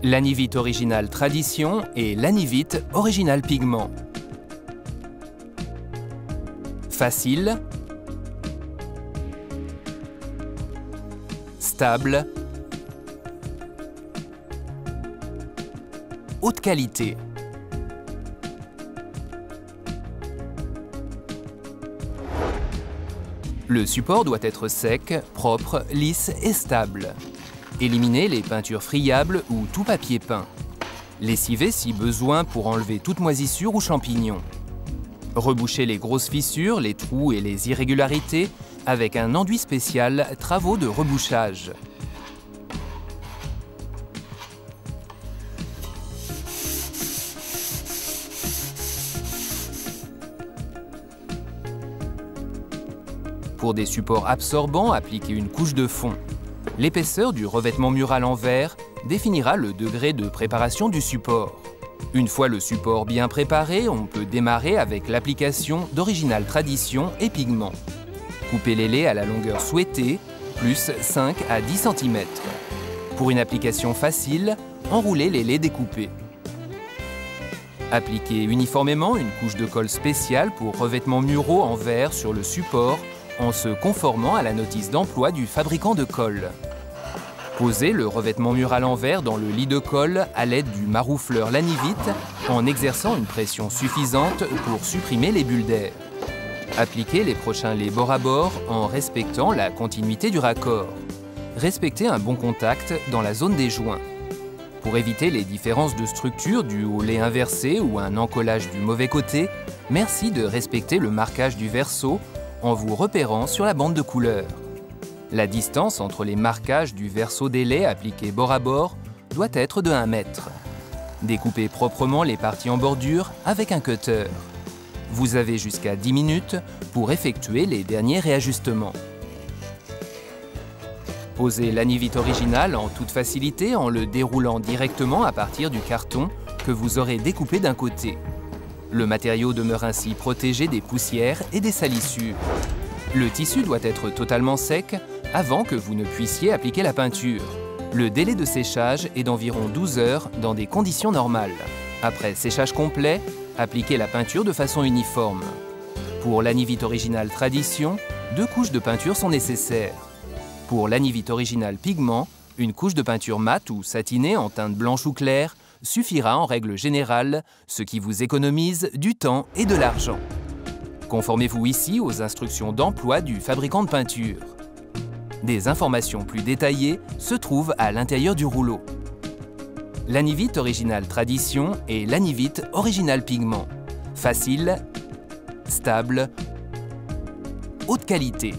Lanivite original Tradition et Lanivite original Pigment. Facile, stable, haute qualité. Le support doit être sec, propre, lisse et stable. Éliminez les peintures friables ou tout papier peint. Lessivez si besoin pour enlever toute moisissure ou champignon. Rebouchez les grosses fissures, les trous et les irrégularités avec un enduit spécial Travaux de rebouchage. Pour des supports absorbants, appliquez une couche de fond. L'épaisseur du revêtement mural en verre définira le degré de préparation du support. Une fois le support bien préparé, on peut démarrer avec l'application d'Original Tradition et Pigment. Coupez les laits à la longueur souhaitée, plus 5 à 10 cm. Pour une application facile, enroulez les laits découpés. Appliquez uniformément une couche de colle spéciale pour revêtements muraux en verre sur le support en se conformant à la notice d'emploi du fabricant de colle. Posez le revêtement mural en verre dans le lit de colle à l'aide du maroufleur Lanivite en exerçant une pression suffisante pour supprimer les bulles d'air. Appliquez les prochains laits bord à bord en respectant la continuité du raccord. Respectez un bon contact dans la zone des joints. Pour éviter les différences de structure dues au lait inversé ou un encollage du mauvais côté, merci de respecter le marquage du verso en vous repérant sur la bande de couleur. La distance entre les marquages du verso des laits appliqués bord à bord doit être de 1 mètre. Découpez proprement les parties en bordure avec un cutter. Vous avez jusqu'à 10 minutes pour effectuer les derniers réajustements. Posez Lanivite original en toute facilité en le déroulant directement à partir du carton que vous aurez découpé d'un côté. Le matériau demeure ainsi protégé des poussières et des salissures. Le tissu doit être totalement sec avant que vous ne puissiez appliquer la peinture. Le délai de séchage est d'environ 12 heures dans des conditions normales. Après séchage complet, appliquez la peinture de façon uniforme. Pour Lanivite original Tradition, 2 couches de peinture sont nécessaires. Pour Lanivite original Pigment, une couche de peinture mate ou satinée en teinte blanche ou claire suffira en règle générale, ce qui vous économise du temps et de l'argent. Conformez-vous ici aux instructions d'emploi du fabricant de peinture. Des informations plus détaillées se trouvent à l'intérieur du rouleau. Lanivite original Tradition et Lanivite original Pigment. Facile, stable, haute qualité.